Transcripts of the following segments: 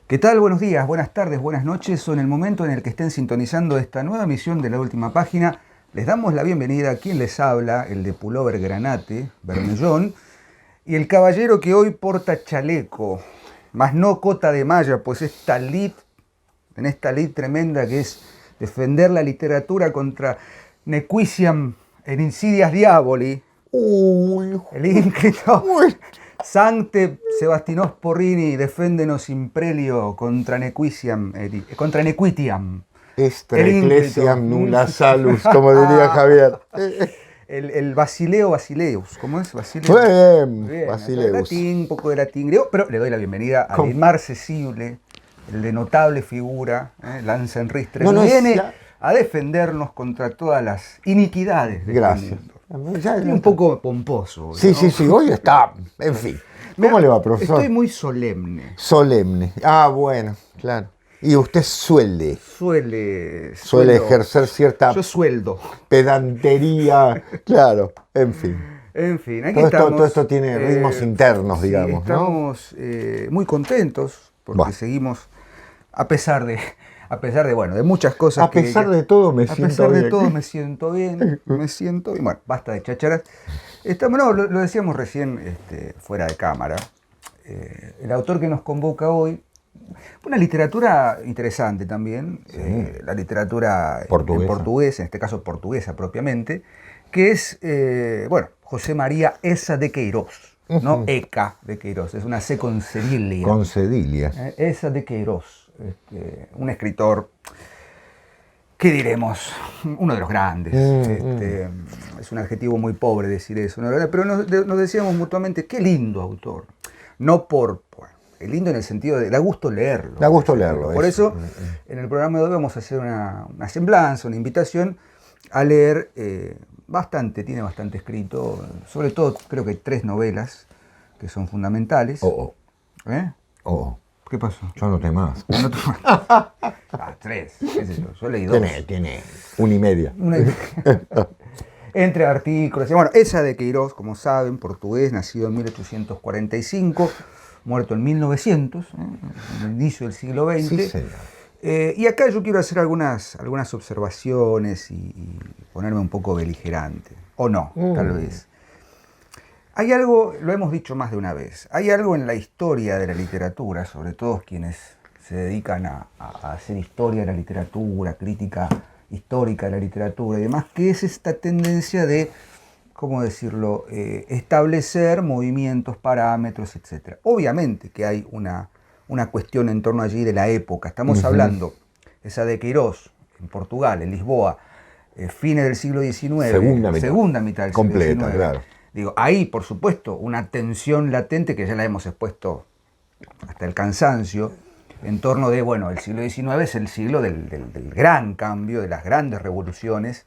¿Qué tal? Buenos días, buenas tardes, buenas noches o en el momento en el que estén sintonizando esta nueva emisión de La Última Página. Les damos la bienvenida a quien les habla, el de pullover granate, Bermellón, y el caballero que hoy porta chaleco, más no cota de malla, pues es talit, en esta lid tremenda que es defender la literatura contra nequitiam en insidias diaboli. El ínclito Sancte Sebastinos Porrini defendenos imprelio contra nequitiam. Extra ecclesiam nulla salus, como diría Javier. El Basileo Basileus, ¿cómo es? Basileo. Bien, Basileus. Latín, un poco de latín griego, pero le doy la bienvenida a inmarcesible, el de notable figura, lanza en ristre, que viene a defendernos contra todas las iniquidades del mundo. Un poco pomposo. Sí, ¿no? Sí, hoy está, en fin. ¿Cómo le va, profesor? Estoy muy solemne. Solemne. Bueno, claro. Y usted suele ejercer cierta pedantería, claro, en fin. En fin, aquí todo esto tiene ritmos internos, digamos, estamos, ¿no? Muy contentos porque seguimos, a pesar de muchas cosas. A pesar de todo me siento bien. Bueno, basta de chácharas. Lo decíamos recién fuera de cámara. El autor que nos convoca hoy, una literatura interesante también, la literatura en portugués, en este caso portuguesa propiamente, que es, José María Eza de Queiroz, no Eca de Queiroz, es una C con cedilia. Con cedilia. Eza de Queiroz, un escritor, ¿qué diremos? Uno de los grandes. Es un adjetivo muy pobre decir eso, ¿no? Pero nos decíamos mutuamente, qué lindo autor. No es lindo en el sentido de da gusto leerlo. Da gusto leerlo. Por eso, en el programa de hoy vamos a hacer una semblanza, una invitación a leer tiene bastante escrito, sobre todo creo que hay 3 novelas que son fundamentales. ¿Qué pasó? Yo anoté más. 3, qué sé yo leí 2. Tiene 1,5. Entre artículos. Bueno, Eza de Queiroz, como saben, portugués, nacido en 1845, muerto en 1900, en el inicio del siglo XX. Sí, señor. Y acá yo quiero hacer algunas observaciones y ponerme un poco beligerante. O no, tal vez. Hay algo, lo hemos dicho más de una vez, hay algo en la historia de la literatura, sobre todo quienes se dedican a hacer historia de la literatura, crítica histórica de la literatura y demás, que es esta tendencia de, ¿cómo decirlo?, establecer movimientos, parámetros, etc. Obviamente que hay una cuestión en torno allí de la época. Estamos hablando, esa de Queiroz, en Portugal, en Lisboa, fines del siglo XIX, segunda mitad del siglo XIX. Claro. Digo, ahí, por supuesto, una tensión latente que ya la hemos expuesto hasta el cansancio, en torno de, el siglo XIX es el siglo del gran cambio, de las grandes revoluciones,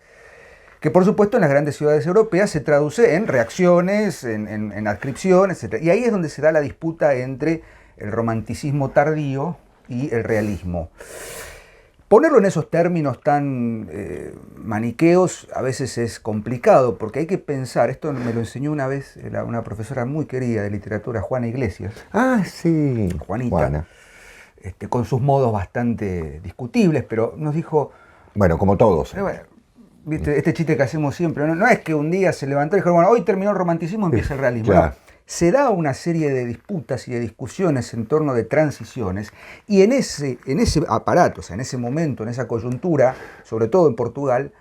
que por supuesto en las grandes ciudades europeas se traduce en reacciones, en adscripciones, etc. Y ahí es donde se da la disputa entre el romanticismo tardío y el realismo. Ponerlo en esos términos tan maniqueos a veces es complicado, porque hay que pensar, esto me lo enseñó una vez una profesora muy querida de literatura, Juana Iglesias. Sí, Juanita. Juana. Con sus modos bastante discutibles, pero nos dijo... Bueno, como todos. ¿Viste? Este chiste que hacemos siempre, no es que un día se levantó y dijo, hoy terminó el romanticismo, empieza el realismo. Claro. No. Se da una serie de disputas y de discusiones en torno de transiciones, y en ese aparato, o sea, en ese momento, en esa coyuntura, sobre todo en Portugal,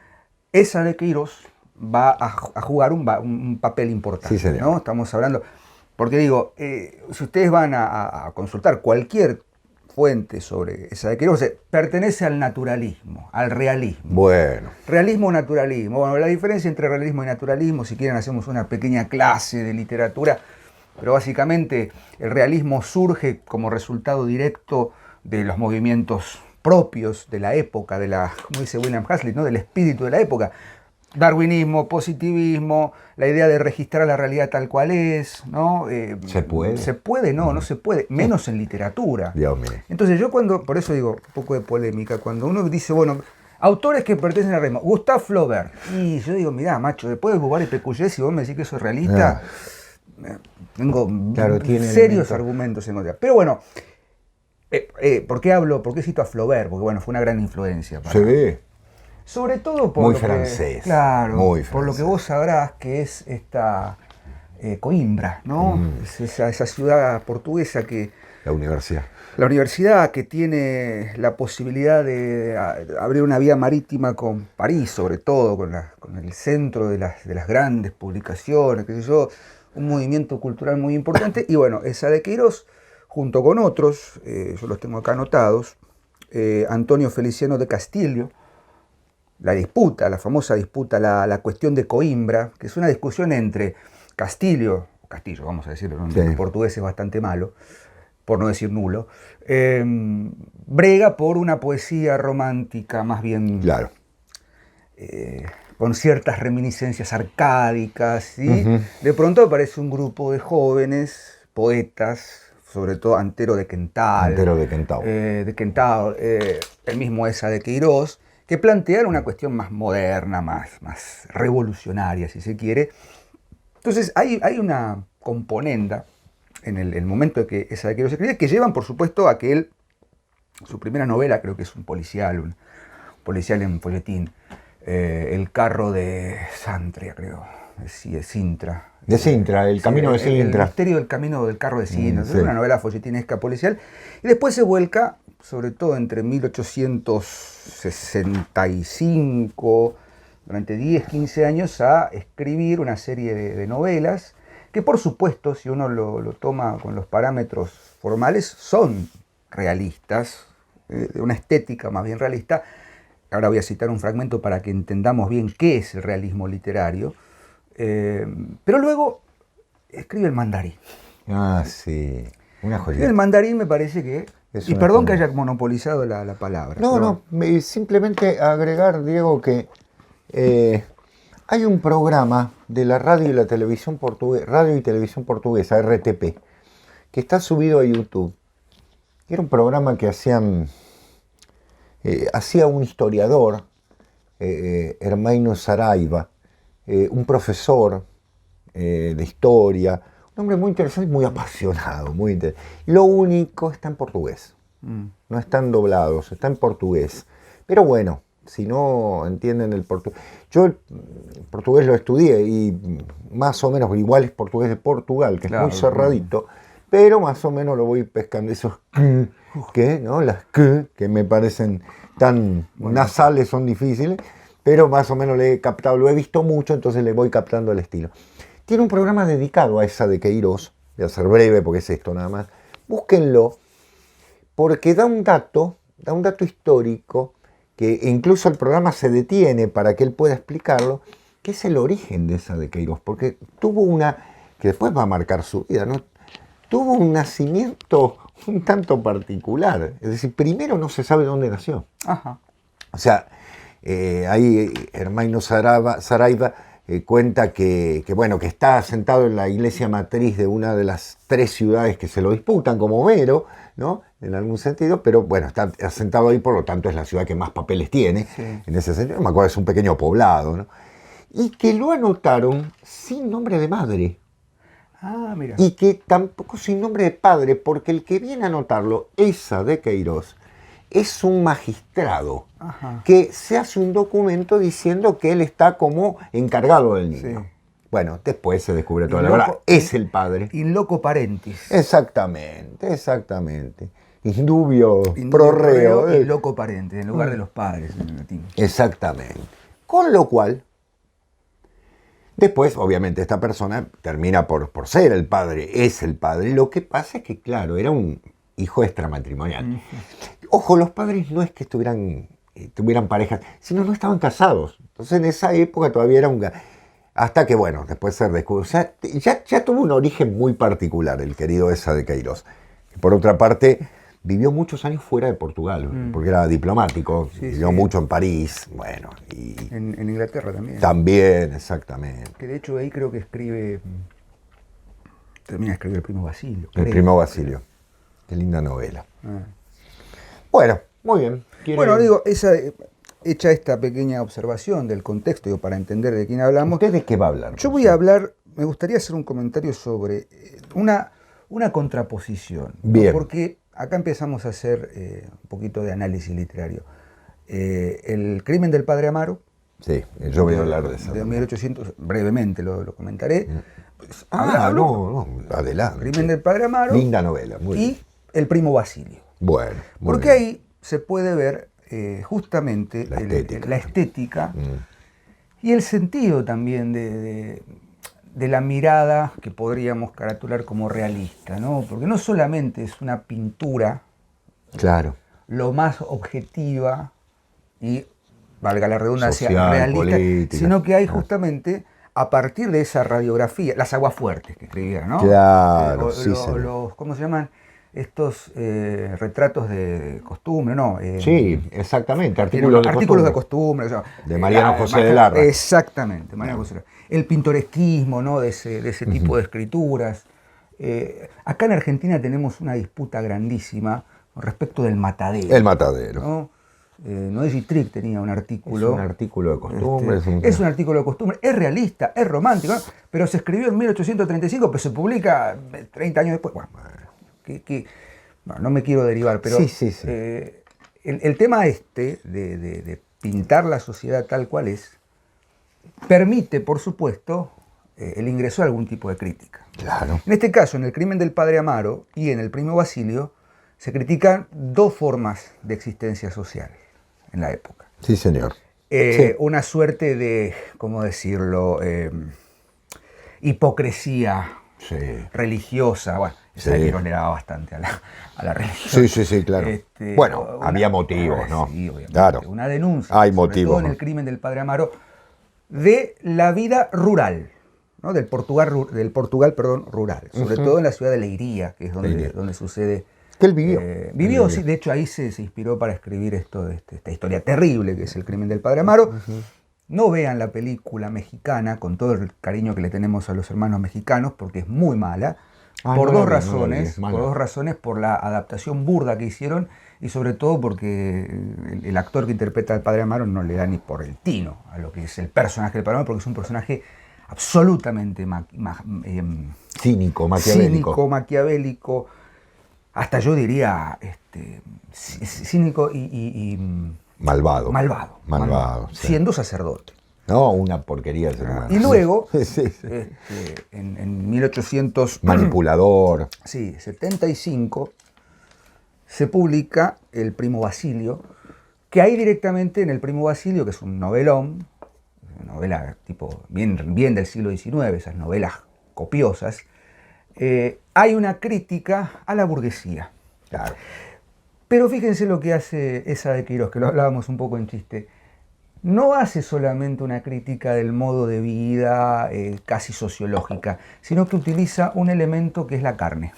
Eza de Queiroz va a jugar un papel importante. Sí, señor. ¿No? Estamos hablando, porque digo, si ustedes van a consultar cualquier fuente sobre Eza de Queiroz, pertenece al naturalismo, al realismo. Bueno. Realismo, naturalismo. Bueno, la diferencia entre realismo y naturalismo, si quieren hacemos una pequeña clase de literatura, pero básicamente el realismo surge como resultado directo de los movimientos propios de la época, como dice William Hazlitt, ¿no?, del espíritu de la época. Darwinismo, positivismo, la idea de registrar la realidad tal cual es, ¿no? ¿Se puede? ¿Se puede? No se puede, menos en literatura. Dios mío. Entonces por eso digo, un poco de polémica, cuando uno dice, autores que pertenecen al realismo, Gustave Flaubert, y yo digo, mirá, macho, después de Bouvard y Pécuchet, si vos me decís que soy realista, tengo serios argumentos en contra. Pero ¿Por qué cito a Flaubert? Porque bueno, fue una gran influencia para Sí. sobre todo por Muy lo que, francés. claro, Muy por lo que francés. vos sabrás que es esta Coimbra, ¿no? Es esa ciudad portuguesa que La universidad. la universidad que tiene la posibilidad de abrir una vía marítima con París, sobre todo, con el centro de las grandes publicaciones, qué sé yo, un movimiento cultural muy importante. Y bueno, esa de Queiroz, junto con otros, yo los tengo acá anotados, Antonio Feliciano de Castillo, la famosa disputa, la cuestión de Coimbra, que es una discusión entre Castillo, vamos a decirlo, ¿no? Sí. El portugués es bastante malo, por no decir nulo, brega por una poesía romántica más bien Claro. con ciertas reminiscencias arcádicas, y Ujú. de pronto aparece un grupo de jóvenes poetas, sobre todo Antero de Quental, Antero de Quentao. el mismo Esa de Queiroz, que plantean una cuestión más moderna, más revolucionaria, si se quiere. Entonces hay una componenda en el momento de que Esa de Queiroz se escribe, que llevan, por supuesto, a que él, su primera novela, creo que es un policial en folletín, El carro de Santria, creo, sí, de Sintra. De Sintra, El camino de El Sintra. misterio del camino del carro de Sintra. Sí. Es una novela folletinesca policial. Y después se vuelca, sobre todo entre 1865, durante 10, 15 años, a escribir una serie de novelas que, por supuesto, si uno lo toma con los parámetros formales, son realistas, de una estética más bien realista. Ahora voy a citar un fragmento para que entendamos bien qué es el realismo literario. Pero luego escribe El mandarín. Ah, sí. Una El joyita. mandarín me parece que... Es Y una perdón que joya. haya monopolizado la palabra. No, pero no, simplemente agregar, Diego, que hay un programa de la radio y la televisión portuguesa, radio y televisión portuguesa, RTP, que está subido a YouTube. Era un programa que hacía un historiador, Hermaino Saraiva, un profesor de historia, un hombre muy interesante y muy apasionado. Lo único está en portugués. No están doblados, está en portugués. Pero bueno, si no entienden el portugués. Yo el portugués lo estudié y más o menos, igual es portugués de Portugal, que Claro, es muy cerradito, pero más o menos lo voy pescando. Esos que, ¿no? Las que me parecen tan nasales, son difíciles, pero más o menos le he captado, lo he visto mucho, entonces le voy captando el estilo. Tiene un programa dedicado a Esa de Queiroz, voy a ser breve porque es esto nada más. Búsquenlo, porque da un dato histórico, que incluso el programa se detiene para que él pueda explicarlo, que es el origen de Esa de Queiroz, porque tuvo que después va a marcar su vida, ¿no? Tuvo un nacimiento un tanto particular, es decir, primero no se sabe dónde nació. Ajá. O sea, ahí Hermaino Saraiva cuenta que está sentado en la iglesia matriz de una de las 3 ciudades que se lo disputan, como Homero, ¿no? En algún sentido, pero bueno, está asentado ahí, por lo tanto es la ciudad que más papeles tiene, Sí. en ese sentido. Me acuerdo, es un pequeño poblado, ¿no? Y que lo anotaron sin nombre de madre. Ah, mira. Y que tampoco sin nombre de padre, porque el que viene a anotarlo, Esa de Queiroz, es un magistrado. Ajá. Que se hace un documento diciendo que él está como encargado del niño. Sí. Bueno, después se descubre toda In la loco- verdad. Es el padre. In loco parentis. Exactamente. Indubio In pro dubio reo. reo, in loco parentis, en lugar de los padres en latín. Exactamente. Con lo cual, después, obviamente, esta persona termina por ser el padre, es el padre. Lo que pasa es que, claro, era un hijo extramatrimonial. Ojo, los padres no es que tuvieran parejas, sino no estaban casados. Entonces, en esa época todavía era hasta que, bueno, después se descubrió. O sea, ya tuvo un origen muy particular el querido Esa de Queiroz. Que por otra parte, vivió muchos años fuera de Portugal, porque era diplomático, Sí, vivió sí. mucho en París, bueno, y En Inglaterra también. también, exactamente. Que de hecho ahí creo que termina de escribir El primo Basilio. El creo. primo Basilio. Qué linda novela. Ah. Bueno, muy bien. Bueno, digo, hecha esta pequeña observación del contexto, digo, para entender de quién hablamos, ¿Usted de qué va a hablar? yo voy a hablar, me gustaría hacer un comentario sobre una contraposición. ¿no? Bien. Porque acá empezamos a hacer un poquito de análisis literario. El crimen del padre Amaro. Sí, yo voy a hablar de eso. De 1800, brevemente lo comentaré. Pues, no, adelante. Crimen del padre Amaro. Linda novela, muy bien. Y El primo Basilio. Bueno, muy porque bien. ahí se puede ver justamente la estética y el sentido también de la mirada que podríamos caratular como realista, ¿no? Porque no solamente es una pintura, claro, lo más objetiva y, valga la redundancia, social, realista, política, sino que hay justamente, a partir de esa radiografía, las aguafuertes que escribía, ¿no? Claro, ¿cómo se llaman? Estos retratos de costumbre, ¿no? Sí, exactamente, artículos de costumbre. O sea, de Mariano José de Larra. Exactamente, Mariano José de Larra. El pintoresquismo, ¿no? De ese tipo de escrituras. Acá en Argentina tenemos una disputa grandísima con respecto del matadero. El matadero. ¿No? Noé Gitric tenía un artículo. Es un artículo de costumbre. Es un artículo de costumbre, es realista, es romántico, ¿no? Pero se escribió en 1835, pero se publica 30 años después. Bueno, no me quiero derivar, pero sí. El tema de pintar la sociedad tal cual es, permite, por supuesto, el ingreso a algún tipo de crítica. Claro. En este caso, en el crimen del padre Amaro y en el primo Basilio, se critican dos formas de existencia social en la época. Sí, señor. Una suerte de, ¿cómo decirlo?, hipocresía religiosa. Bueno, esa que no le daba bastante a la religión. Sí, claro. Bueno, había motivos, ¿no? Sí, obviamente. Claro. Una denuncia, Hay sobre motivos, todo en el crimen del padre Amaro, de la vida rural, ¿no? Del Portugal rural, sobre todo en la ciudad de Leiria, que es donde sucede. Que él vivió. Vivió, sí, de hecho ahí se inspiró para escribir esta historia terrible que es el crimen del padre Amaro. No vean la película mexicana, con todo el cariño que le tenemos a los hermanos mexicanos, porque es muy mala, por dos razones, por la adaptación burda que hicieron y sobre todo porque el actor que interpreta al padre Amaro no le da ni por el tino a lo que es el personaje del padre Amaro, porque es un personaje absolutamente cínico, maquiavélico, hasta yo diría cínico y malvado, sí. Siendo sacerdote. No, una porquería de ser humano. Y luego, sí. en 1800... Manipulador. Sí, 75, se publica El primo Basilio, que ahí directamente en El primo Basilio, que es un novelón, una novela tipo bien del siglo XIX, esas novelas copiosas, hay una crítica a la burguesía. Claro. Pero fíjense lo que hace esa de Quirós, que lo hablábamos un poco en chiste. No hace solamente una crítica del modo de vida casi sociológica, sino que utiliza un elemento que es la carne,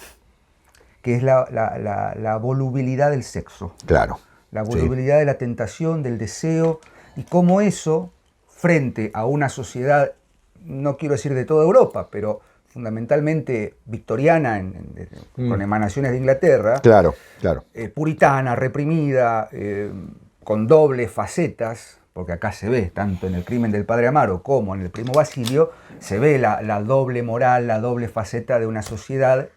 que es la volubilidad del sexo. Claro. La volubilidad de la tentación, del deseo, y cómo eso, frente a una sociedad, no quiero decir de toda Europa, pero fundamentalmente victoriana, con emanaciones de Inglaterra, claro. puritana, reprimida, con dobles facetas, porque acá se ve, tanto en el crimen del padre Amaro como en el primo Basilio, se ve la doble moral, la doble faceta de una sociedad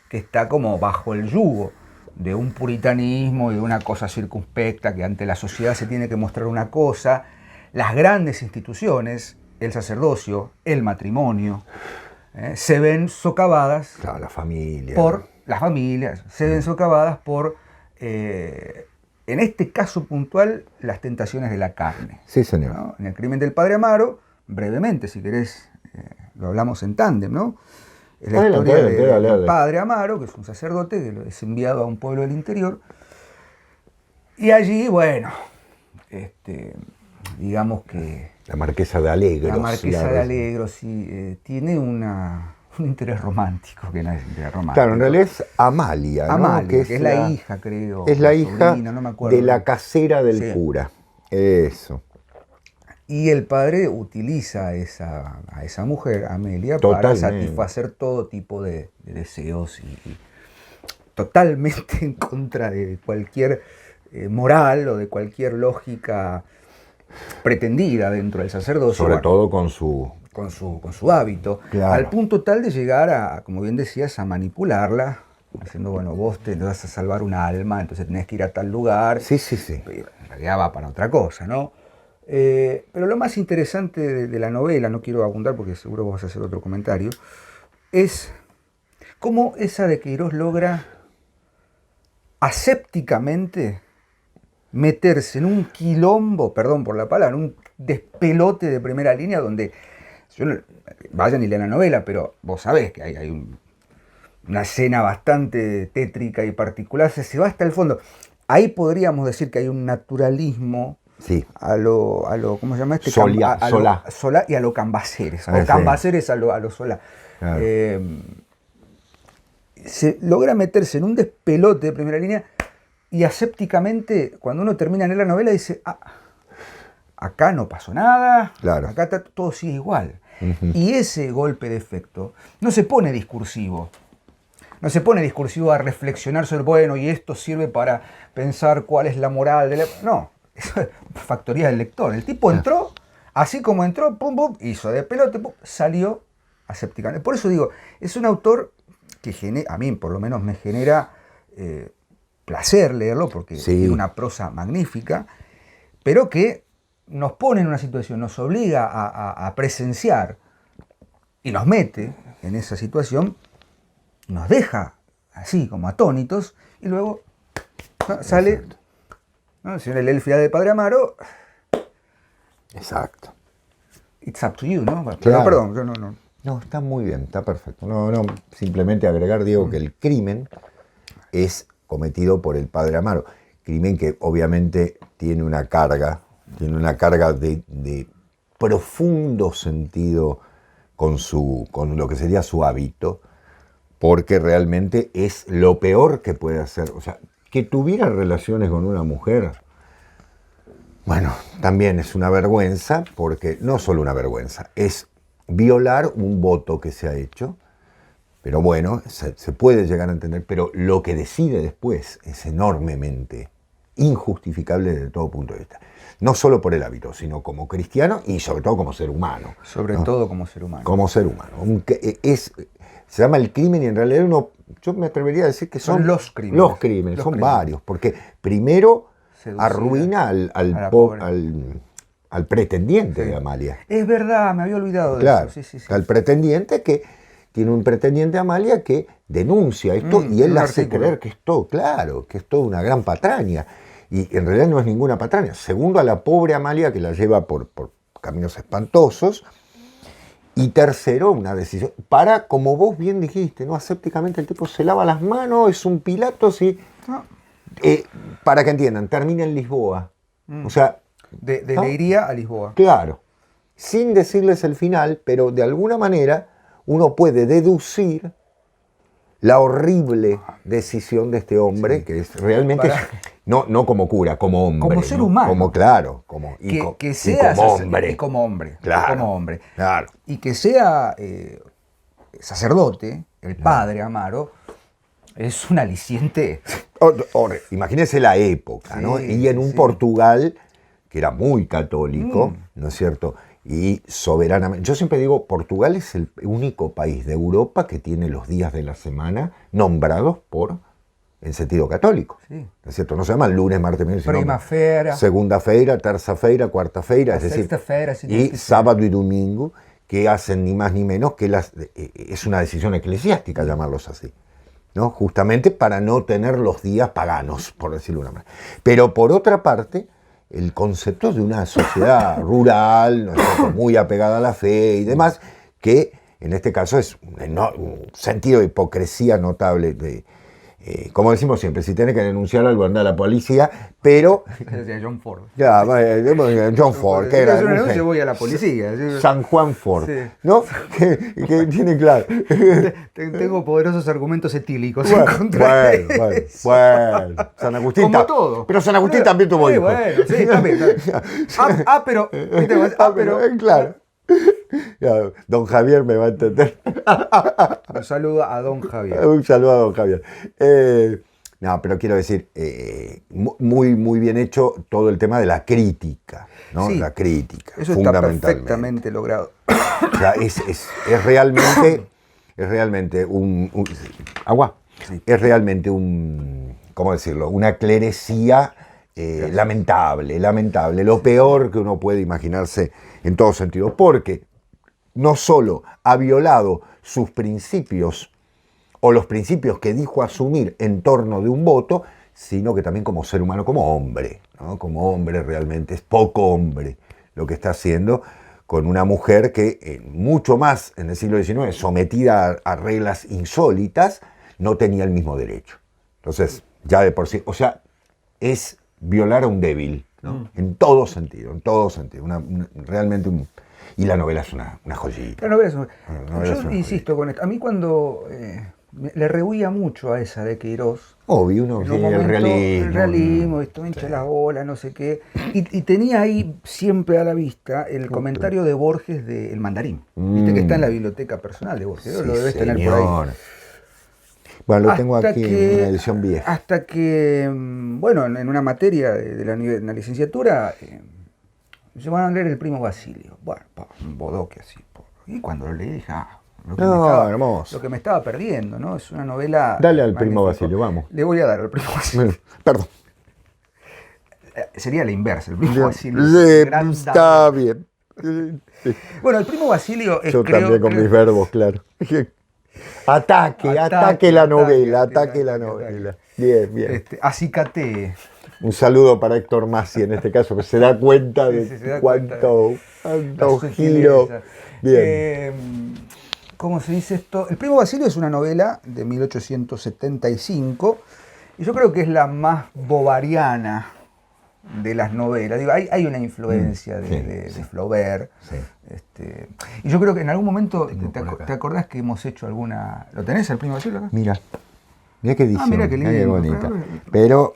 que está como bajo el yugo de un puritanismo y de una cosa circunspecta, que ante la sociedad se tiene que mostrar una cosa. Las grandes instituciones, el sacerdocio, el matrimonio, se ven socavadas la familia. por las familias, se ven socavadas por, en este caso puntual, las tentaciones de la carne. Sí, señor. ¿No? En el crimen del padre Amaro, brevemente, si querés, lo hablamos en tándem, ¿no? Es la historia del padre Amaro, que es un sacerdote que es enviado a un pueblo del interior. Y allí, bueno, digamos que... La marquesa de Alegros. La marquesa de Alegros, sí, tiene un interés romántico, que no es interés romántico. Claro, en realidad es Amalia, ¿no? Amalia, que es la hija, creo. Es la hija sobrina, no me acuerdo. de la casera del cura. Eso. Y el padre utiliza a esa mujer, Amelia, para satisfacer todo tipo de deseos y totalmente en contra de cualquier moral o de cualquier lógica pretendida dentro del sacerdocio. Sobre todo con su hábito, claro. Al punto tal de llegar a, como bien decías, a manipularla diciendo, bueno, vos te vas a salvar un alma, entonces tenés que ir a tal lugar. Sí, sí, sí. En realidad va para otra cosa, ¿no? Pero lo más interesante de la novela, no quiero abundar porque seguro vos vas a hacer otro comentario, es cómo esa de Queiroz logra asépticamente meterse en un quilombo, perdón por la palabra, en un despelote de primera línea donde, vayan y lean la novela, pero vos sabés que hay una escena bastante tétrica y particular, se va hasta el fondo. Ahí podríamos decir que hay un naturalismo Sí. a lo ¿cómo se llama este? Solá. Solá y a lo Cambaceres, o Sí. Cambaceres a lo Solá. Claro. Se logra meterse en un despelote de primera línea y asépticamente, cuando uno termina de leer la novela, dice, acá no pasó nada, Claro. acá todo sigue igual. Y ese golpe de efecto no se pone discursivo. No se pone discursivo a reflexionar sobre, bueno, y esto sirve para pensar cuál es la moral de la... No, eso es factoría del lector. El tipo entró, así como entró, pum, pum, hizo de pelote, pum, salió asépticamente. Por eso digo, es un autor que a mí por lo menos me genera placer leerlo, porque tiene una prosa magnífica, pero que nos pone en una situación, nos obliga a presenciar y nos mete en esa situación, nos deja así como atónitos y luego sale, ¿no? Si uno lee El final de Padre Amaro, Exacto. it's up to you, ¿no? Claro. Perdón, yo no. No, está muy bien, está perfecto. No, simplemente agregar, Diego, que el crimen es cometido por el padre Amaro. Crimen que obviamente tiene una carga de profundo sentido con lo que sería su hábito, porque realmente es lo peor que puede hacer. O sea, que tuviera relaciones con una mujer, bueno, también es una vergüenza, porque no solo una vergüenza, es violar un voto que se ha hecho, pero bueno, se puede llegar a entender, pero lo que decide después es enormemente injustificable desde todo punto de vista. No solo por el hábito, sino como cristiano y sobre todo como ser humano. Sobre ¿no? todo como ser humano. Como ser humano. Se llama el crimen y en realidad yo me atrevería a decir que son los crímenes. Los crímenes, son varios, porque primero Seducida arruina al pretendiente de Amalia. Es verdad, me había olvidado de Claro, eso. Sí. al pretendiente que tiene un pretendiente Amalia que denuncia esto y él hace creer que es todo, claro, que es toda una gran patraña. Y en realidad no es ninguna patraña. Segundo, a la pobre Amalia que la lleva por caminos espantosos. Y tercero, una decisión para, como vos bien dijiste, ¿no? Asépticamente el tipo se lava las manos, es un Pilatos y... para que entiendan, termina en Lisboa. O sea... De Leiria a Lisboa. Claro. Sin decirles el final, pero de alguna manera uno puede deducir la horrible decisión de este hombre, que es realmente... No como cura, como hombre. Como ser humano. Como, claro. Como hombre. Y como hombre. Claro. Como hombre. Claro. Y que sea sacerdote, el padre Amaro, es un aliciente. Imagínense la época, ¿no? Y en un Portugal que era muy católico, ¿no es cierto? Y soberanamente. Yo siempre digo, Portugal es el único país de Europa que tiene los días de la semana nombrados en sentido católico. Sí. ¿No es cierto? No se llaman lunes, martes, miércoles, sino Primavera. Segunda-feira, terça-feira, cuarta-feira, es decir, y sábado y domingo, que hacen ni más ni menos que es una decisión eclesiástica llamarlos así, ¿no? Justamente para no tener los días paganos, por decirlo de una manera. Pero por otra parte, el concepto de una sociedad rural, ¿no es cierto?, muy apegada a la fe y demás, que en este caso es un sentido de hipocresía notable. Como decimos siempre, si tiene que denunciar algo, anda a la policía, pero... John Ford. Ya, John Ford, que era... Si una denunncia voy a la policía. San Juan Ford, sí. ¿no? que tiene claro. Tengo poderosos argumentos etílicos bueno, San Agustín. Como todo. Pero San Agustín también tuvo hijos. Bueno, sí, también. Pero... Claro. Ya, don Javier me va a entender. Un saludo a don Javier. Un saludo a don Javier. No, pero quiero decir, muy, muy bien hecho todo el tema de la crítica, ¿no? Sí, la crítica, eso está perfectamente logrado. O sea, es realmente un... Agua. Sí. es realmente ¿cómo decirlo? Una clerecía lamentable, lo peor que uno puede imaginarse en todos sentidos, porque no solo ha violado sus principios o los principios que dijo asumir en torno de un voto, sino que también como ser humano, como hombre, ¿no? Como hombre realmente es poco hombre lo que está haciendo con una mujer que mucho más en el siglo XIX, sometida a reglas insólitas, no tenía el mismo derecho. Entonces, ya de por sí, o sea, es violar a un débil, ¿no? En todo sentido, realmente y la novela es una joyita. La novela es yo insisto con esto. A mí cuando le rehuía mucho a esa de Queiroz. Obvio, uno en un tiene momento, el realismo. esto me hincha la bola, no sé qué. Y tenía ahí siempre a la vista el comentario de Borges de El Mandarín. Viste que está en la biblioteca personal de Borges, Sí, lo debes tener por ahí. Bueno, lo tengo aquí en una edición vieja. Hasta que, bueno, en una materia de la licenciatura, se van a leer El Primo Basilio. Bueno, un bodoque así. Y cuando lo leí dije, hermoso. Lo que me estaba perdiendo, ¿no? Es una novela. Dale al Primo Basilio, vamos. Le voy a dar al Primo Basilio. Perdón. Sería la inversa, el Primo Basilio. Está bien. Bueno, el Primo Basilio es. Yo también con mis verbos, claro. Ataque la novela. Bien. Acicatee. Un saludo para Héctor Massi en este caso, que se da cuenta de cuánto giro. Bien. ¿Cómo se dice esto? El Primo Basilio es una novela de 1875 y yo creo que es la más bobariana de las novelas. Digo, hay una influencia de Flaubert. Sí. Y yo creo que en algún momento, ¿te acordás que hemos hecho alguna... ¿Lo tenés, el Primo Basilio acá? Mira qué edición. Mira qué lindo. Qué bonita. Pero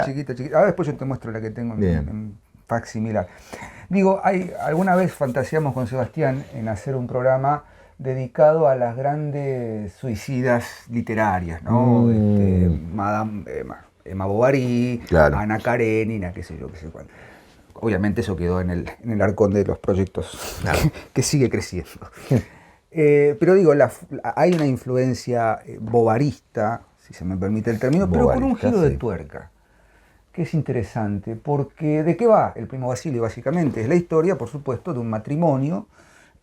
chiquita. Ahora después yo te muestro la que tengo en facsimilar. Digo, alguna vez fantaseamos con Sebastián en hacer un programa dedicado a las grandes suicidas literarias, ¿no? Madame Emma Bovary, claro. Ana Karenina, qué sé yo, qué sé cuánto. Obviamente eso quedó en el arcón de los proyectos que sigue creciendo. Pero digo, hay una influencia bovarista, si se me permite el término, pero con un giro de tuerca, que es interesante, porque ¿de qué va el Primo Basilio? Básicamente es la historia, por supuesto, de un matrimonio,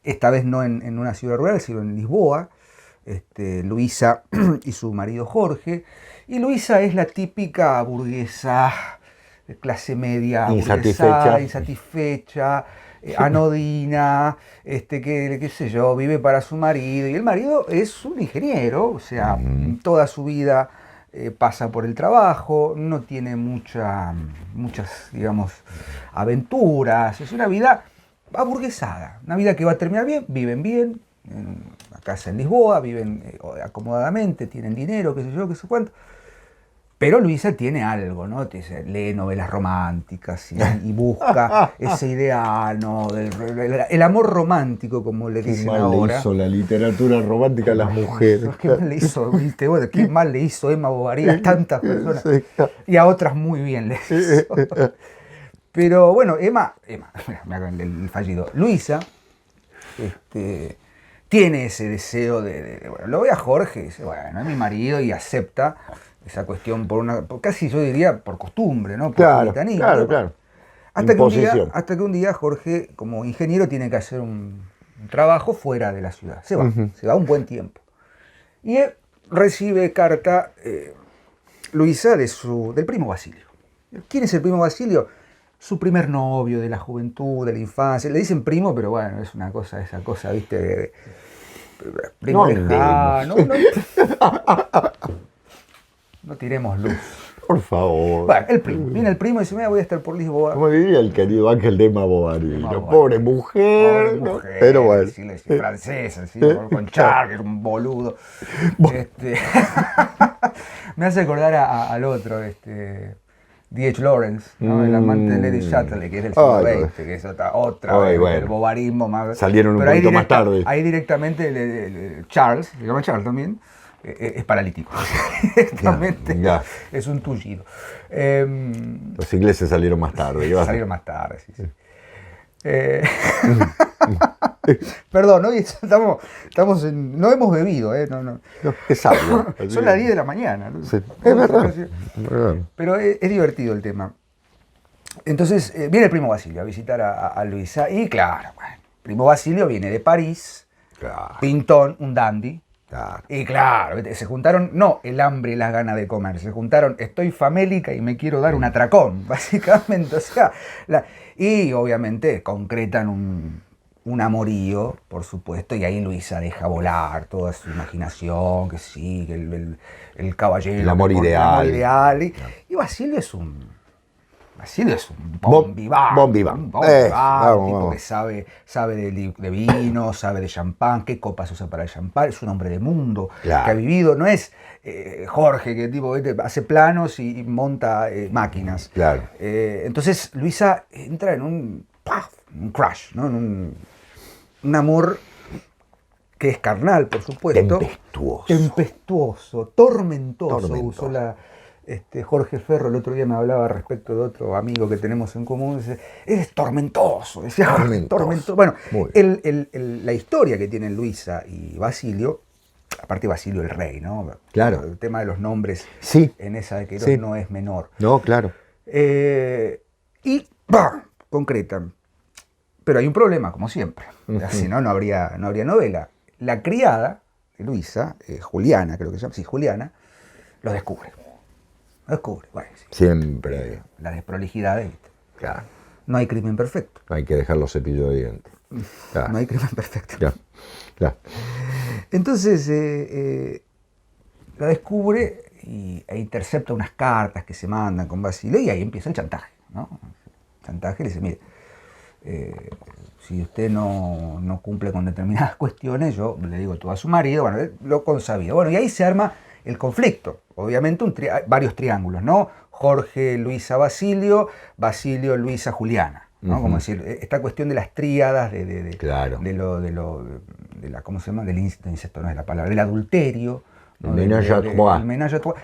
esta vez no en una ciudad rural, sino en Lisboa, Luisa y su marido Jorge, y Luisa es la típica burguesa de clase media, insatisfecha, anodina, que qué sé yo, vive para su marido, y el marido es un ingeniero, o sea, toda su vida pasa por el trabajo, no tiene muchas, digamos, aventuras, es una vida aburguesada, una vida que va a terminar bien, viven bien, en una casa en Lisboa, viven acomodadamente, tienen dinero, qué sé yo, qué sé cuánto. Pero Luisa tiene algo, ¿no? Lee novelas románticas y busca ese ideal, ¿no? El amor romántico, como le dicen ahora. Qué mal le hizo la literatura romántica a las mujeres. Qué mal le hizo, ¿viste? Bueno, qué mal le hizo Emma Bovary a tantas personas. Y a otras muy bien le hizo. Pero bueno, Emma, el fallido. Luisa, tiene ese deseo bueno, lo ve a Jorge y dice, bueno, es mi marido, y acepta esa cuestión por casi yo diría por costumbre, ¿no? Por claro. Hasta que un día Jorge, como ingeniero, tiene que hacer un trabajo fuera de la ciudad. Se va un buen tiempo. Y recibe carta Luisa del Primo Basilio. ¿Quién es el Primo Basilio? Su primer novio de la juventud, de la infancia. Le dicen primo, pero bueno, es esa cosa, ¿viste? Primo lejano. No tiremos luz. Por favor. Bueno, el primo. Viene el primo y dice, mira, voy a estar por Lisboa. Como diría el querido Ángel de Emma Bovary. Pobre mujer. ¿No? Pero bueno. Sí, francesa, ¿sí? Con Char, que es un boludo. Me hace acordar al otro, D.H. Lawrence, ¿no? El amante de Lady Chatterley, que es del siglo XX, que es otra vez, el bovarismo más. Salieron un poquito más tarde. Ahí directamente el Charles, se llama Charles también, es paralítico. Directamente es un tullido. Los ingleses salieron más tarde. Salieron más tarde, sí. Perdón, hoy estamos no hemos bebido, no. No, es sabio. Son las 10 de la mañana. ¿No? Sí, es verdad. Pero es divertido el tema. Entonces, viene el primo Basilio a visitar a Luisa. Y claro, bueno, primo Basilio viene de París, Claro, pintón, un dandy. claro. Y claro, se juntaron, no el hambre y las ganas de comer, se juntaron, estoy famélica y me quiero dar un atracón, básicamente. O sea, y obviamente concretan un amorío, por supuesto, y ahí Luisa deja volar toda su imaginación, que sí, que el caballero. El amor ideal. Y Basilio es un bon vivant. Bon vivant. Un bon vivant, Vamos, tipo vamos. que sabe de vino, sabe de champán, qué copas usa para el champán, es un hombre de mundo, Claro. que ha vivido, no es Jorge, que tipo hace planos y monta máquinas. Claro. Entonces Luisa entra en un crush, ¿no? En un amor que es carnal, por supuesto. Tempestuoso, tormentoso. Usó Jorge Ferro el otro día me hablaba respecto de otro amigo que tenemos en común. Dice, es tormentoso. Decía, tormentoso. Bueno, la historia que tienen Luisa y Basilio, aparte Basilio el rey, ¿no? Claro. El tema de los nombres Sí. en esa de Queiroz Sí. no es menor. No, claro. Y concretan. Pero hay un problema, como siempre. Si no, no habría novela. La criada de Luisa, Juliana, creo que se llama, sí, Juliana, lo descubre. Bueno, sí. Siempre. La desprolijidad, ¿viste? Claro. No hay crimen perfecto. Hay que dejar los cepillos de dientes. Claro. No hay crimen perfecto. Claro. Entonces, la descubre e intercepta unas cartas que se mandan con Basilio y ahí empieza el chantaje, ¿no? El chantaje le dice, mire, si usted no cumple con determinadas cuestiones, yo le digo todo a su marido, bueno, lo consabido. Bueno, y ahí se arma el conflicto. Obviamente varios triángulos, ¿no? Jorge, Luisa, Basilio, Basilio, Luisa, Juliana, ¿no? Como decir, esta cuestión de las tríadas, Claro. de la, ¿cómo se llama? Del incesto, no es la palabra, del adulterio, ¿no? El ménage à trois. El ménage à trois.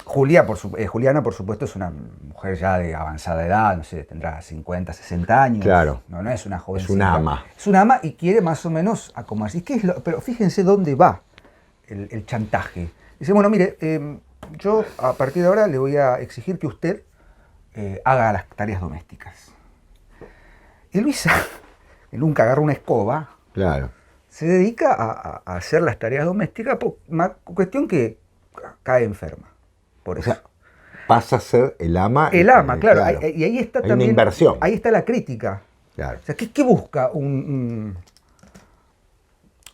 Juliana, por supuesto, es una mujer ya de avanzada edad, no sé, tendrá 50, 60 años. Claro. No es una jovencita. Es una ama. Es una ama y quiere más o menos acomodarse. Pero fíjense dónde va el chantaje. Dice, bueno, mire, yo a partir de ahora le voy a exigir que usted haga las tareas domésticas. Y Luisa, que nunca agarra una escoba, Claro. se dedica a hacer las tareas domésticas, cuestión que cae enferma. Por eso. O sea, pasa a ser el ama. El ama, claro. Y ahí está Hay también. una inversión. Ahí está la crítica. Claro. O sea, ¿qué busca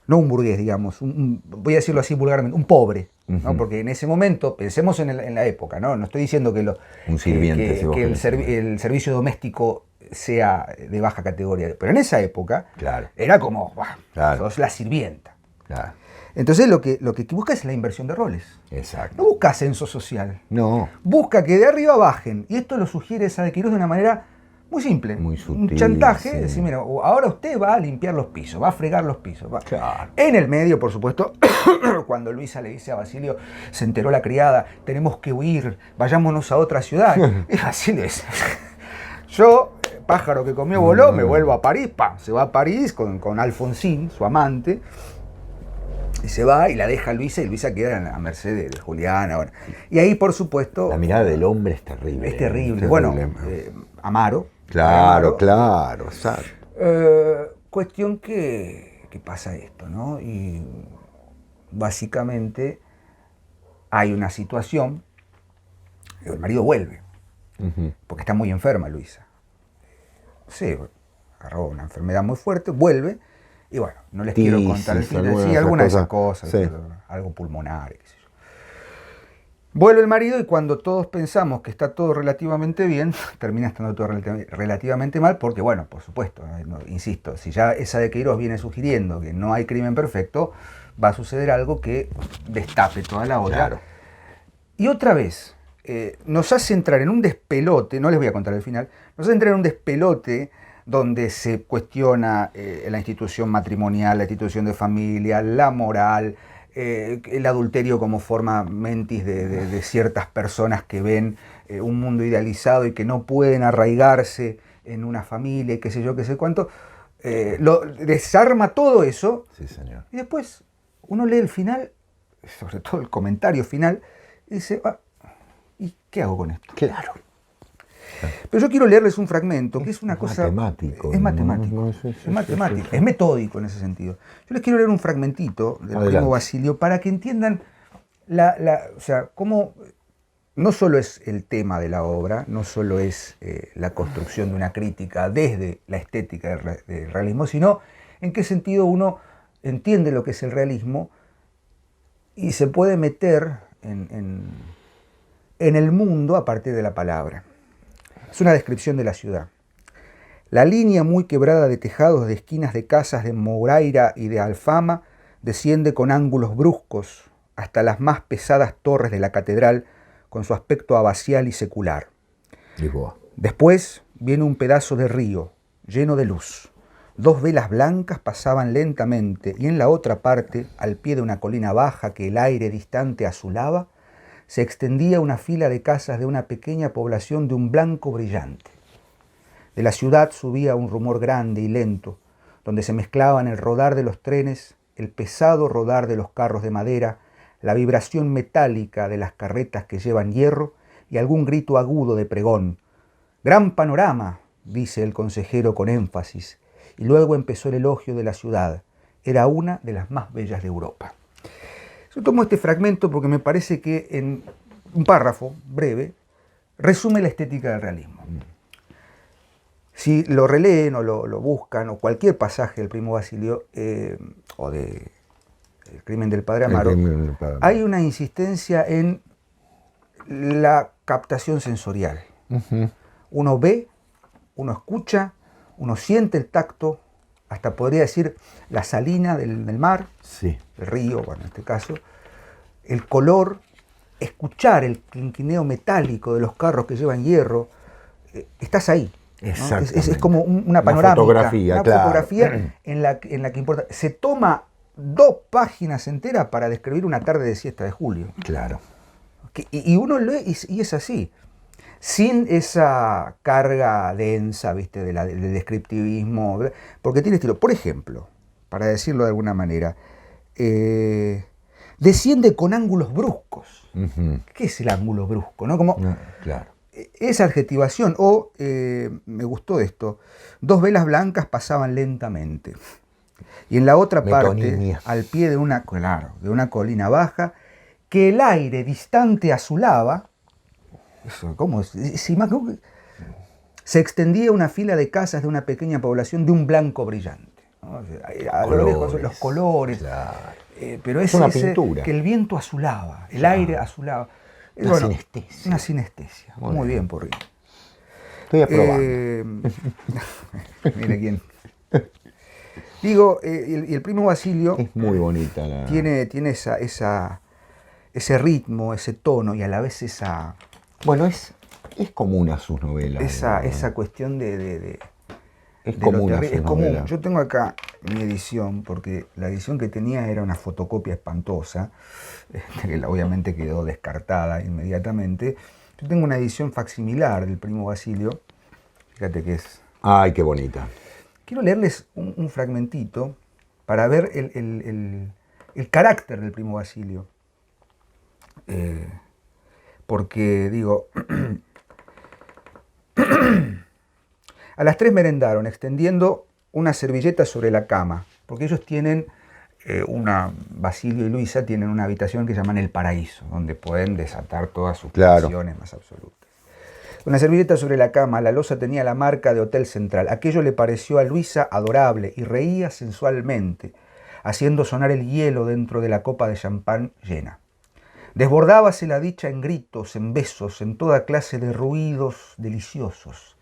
no un burgués, digamos, voy a decirlo así vulgarmente, un pobre? ¿no? Porque en ese momento, pensemos en la época, ¿no? No estoy diciendo que un sirviente, si vos que el querés. servicio doméstico sea de baja categoría, pero en esa época Claro. era como, Claro. sos la sirvienta. Claro. Entonces lo que busca es la inversión de roles. Exacto. No busca ascenso social. No. Busca que de arriba bajen. Y esto lo sugiere Saade Queiroz de una manera muy simple. Muy sutil, un chantaje. sí. Decir, mira, ahora usted va a limpiar los pisos, va a fregar los pisos. Claro. En el medio, por supuesto, cuando Luisa le dice a Basilio, se enteró la criada, tenemos que huir, vayámonos a otra ciudad. Y Basilio dice, yo, pájaro que comió voló, me vuelvo a París. Se va a París con Alfonsín, su amante. Y se va y la deja a Luisa y Luisa queda a merced de Juliana. Bueno. Y ahí, por supuesto... La mirada del hombre es terrible. Es terrible. Bueno, Amaro. Claro, claro, exacto. Cuestión que pasa esto, ¿no? Y básicamente hay una situación, el marido vuelve, porque está muy enferma Luisa. Sí, agarró una enfermedad muy fuerte, vuelve, y bueno, no les quiero contar el final. Sí, alguna de esas cosas, sí. Algo pulmonar, qué sé yo. Vuelve el marido y cuando todos pensamos que está todo relativamente bien, termina estando todo relativamente mal, porque bueno, por supuesto, insisto, si ya Saade Queiroz viene sugiriendo que no hay crimen perfecto, va a suceder algo que destape toda la olla. Claro. Y otra vez, nos hace entrar en un despelote, no les voy a contar el final, nos hace entrar en un despelote donde se cuestiona la institución matrimonial, la institución de familia, la moral, el adulterio como forma mentis de ciertas personas que ven un mundo idealizado y que no pueden arraigarse en una familia y qué sé yo, qué sé cuánto. lo desarma todo eso, Sí, señor. y después uno lee el final, sobre todo el comentario final, y dice, "Ah, ¿y qué hago con esto?". Claro. Pero yo quiero leerles un fragmento, que es una cosa... matemático, Es ¿no? matemático. No, sí, Es matemático, es metódico en ese sentido. Yo les quiero leer un fragmentito del Adelante. Primo Basilio para que entiendan o sea, cómo no solo es el tema de la obra, no solo es la construcción de una crítica desde la estética del realismo, sino en qué sentido uno entiende lo que es el realismo y se puede meter en el mundo a partir de la palabra. Es una descripción de la ciudad. La línea muy quebrada de tejados de esquinas de casas de Mouraira y de Alfama desciende con ángulos bruscos hasta las más pesadas torres de la catedral con su aspecto abacial y secular. Lisboa. Después viene un pedazo de río lleno de luz. 2 velas blancas pasaban lentamente y en la otra parte, al pie de una colina baja que el aire distante azulaba, se extendía una fila de casas de una pequeña población de un blanco brillante. De la ciudad subía un rumor grande y lento, donde se mezclaban el rodar de los trenes, el pesado rodar de los carros de madera, la vibración metálica de las carretas que llevan hierro y algún grito agudo de pregón. «Gran panorama», dice el consejero con énfasis, y luego empezó el elogio de la ciudad. Era una de las más bellas de Europa. Yo tomo este fragmento porque me parece que en un párrafo breve resume la estética del realismo. Si lo releen o lo buscan, o cualquier pasaje del Primo Basilio, o de El crimen del padre Amaro, hay una insistencia en la captación sensorial. Uno ve, uno escucha, uno siente el tacto, hasta podría decir la salina del mar, Sí. el río, bueno, en este caso, el color, escuchar el clinquineo metálico de los carros que llevan hierro, estás ahí. ¿No? Es como una panorámica, fotografía, claro. Fotografía en la que importa. Se toma 2 páginas enteras para describir una tarde de siesta de julio. Claro. Y uno lee y es así. Sin esa carga densa, ¿viste? Del descriptivismo, porque tiene estilo. Por ejemplo, para decirlo de alguna manera, desciende con ángulos bruscos. ¿Qué es el ángulo brusco? ¿No? Como, claro. Esa adjetivación, o me gustó esto, 2 velas blancas pasaban lentamente. Y en la otra parte, al pie de una colina baja, que el aire distante azulaba, ¿cómo es? Se extendía una fila de casas de una pequeña población de un blanco brillante, ¿no? A lo lejos los colores, claro. Pero es una pintura. Que el viento azulaba, el aire azulaba. Una sinestesia. Una sinestesia. Muy bien, Porri. Estoy aprobando. Mire quién. Digo, y el Primo Basilio es muy bonita tiene ese ritmo, ese tono y a la vez esa... Bueno, es común a sus novelas. Esa cuestión de es común a sus es común. novelas. Yo tengo acá mi edición, porque la edición que tenía era una fotocopia espantosa, que obviamente quedó descartada inmediatamente. Yo tengo una edición facsimilar del Primo Basilio. Fíjate que es... ¡Ay, qué bonita! Quiero leerles un fragmentito para ver el carácter del Primo Basilio. Porque, digo, a las 3 merendaron, extendiendo una servilleta sobre la cama, porque ellos tienen, Basilio y Luisa tienen una habitación que llaman el paraíso, donde pueden desatar todas sus pasiones más absolutas. Una servilleta sobre la cama, la loza tenía la marca de Hotel Central. Aquello le pareció a Luisa adorable y reía sensualmente, haciendo sonar el hielo dentro de la copa de champán llena. Desbordábase la dicha en gritos, en besos, en toda clase de ruidos deliciosos.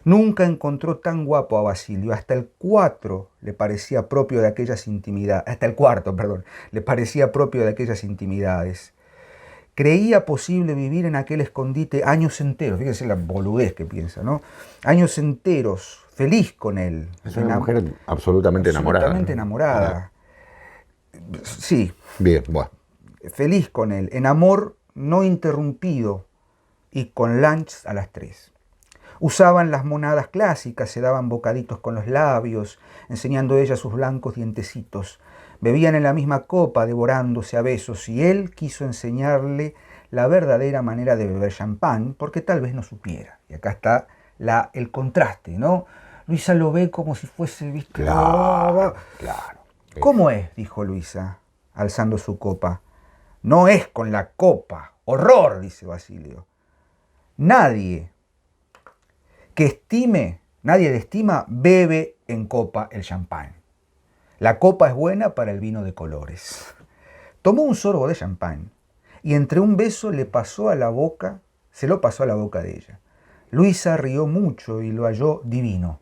Nunca encontró tan guapo a Basilio. Hasta el 4 le parecía propio de aquellas intimidades. Hasta el 4, perdón, le parecía propio de aquellas intimidades. Creía posible vivir en aquel escondite años enteros. Fíjense la boludez que piensa, ¿no? Años enteros, feliz con él. Es una mujer absolutamente enamorada. Absolutamente enamorada. Sí. Bien, bueno. Feliz con él, en amor no interrumpido y con lunch a las 3. Usaban las monadas clásicas, se daban bocaditos con los labios, enseñando ella sus blancos dientecitos. Bebían en la misma copa, devorándose a besos, y él quiso enseñarle la verdadera manera de beber champán, porque tal vez no supiera. Y acá está el contraste, ¿no? Luisa lo ve como si fuese, ¿viste? Claro, claro. ¿Cómo es?, dijo Luisa, alzando su copa. No es con la copa. Horror, dice Basilio. Nadie de estima, bebe en copa el champán. La copa es buena para el vino de colores. Tomó un sorbo de champán y entre un beso se lo pasó a la boca de ella. Luisa rió mucho y lo halló divino.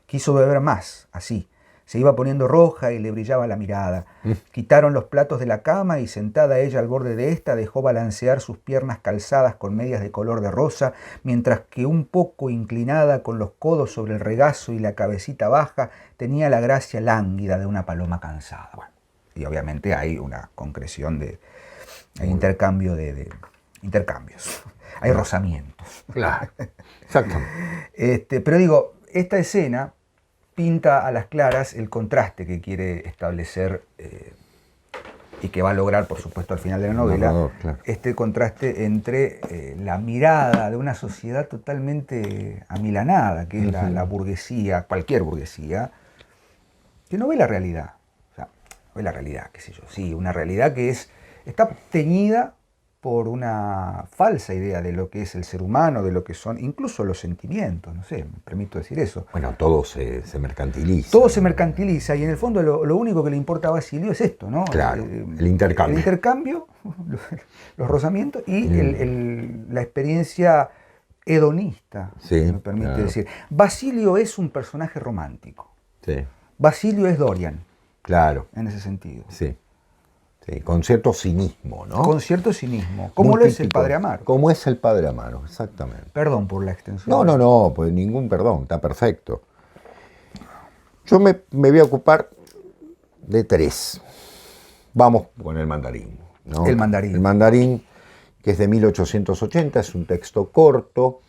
Quiso beber más, así. Se iba poniendo roja y le brillaba la mirada. Quitaron los platos de la cama y sentada ella al borde de esta dejó balancear sus piernas calzadas con medias de color de rosa, mientras que un poco inclinada con los codos sobre el regazo y la cabecita baja tenía la gracia lánguida de una paloma cansada. Bueno, y obviamente hay una concreción hay intercambio de intercambios, hay rozamientos. Claro, exactamente. Pero digo, esta escena pinta a las claras el contraste que quiere establecer y que va a lograr, por supuesto, al final de la novela, claro. Este contraste entre la mirada de una sociedad totalmente amilanada, que es la burguesía, cualquier burguesía, que no ve la realidad. O sea, no ve la realidad, qué sé yo, sí, una realidad que está teñida por una falsa idea de lo que es el ser humano, de lo que son incluso los sentimientos, no sé, me permito decir eso. Bueno, todo se mercantiliza. Todo se mercantiliza y en el fondo lo único que le importa a Basilio es esto, ¿no? Claro, el intercambio. El intercambio, los rozamientos y la experiencia hedonista, sí, me permite decir. Basilio es un personaje romántico. Sí. Basilio es Dorian. Claro. En ese sentido. Sí. Sí, con cierto cinismo, ¿no? Con cierto cinismo. Como lo es el Padre Amaro. Como es el Padre Amaro, exactamente. Perdón por la extensión. No, pues ningún perdón, está perfecto. Yo me voy a ocupar de 3. Vamos con el mandarín, ¿no? El mandarín. El mandarín, que es de 1880, es un texto corto.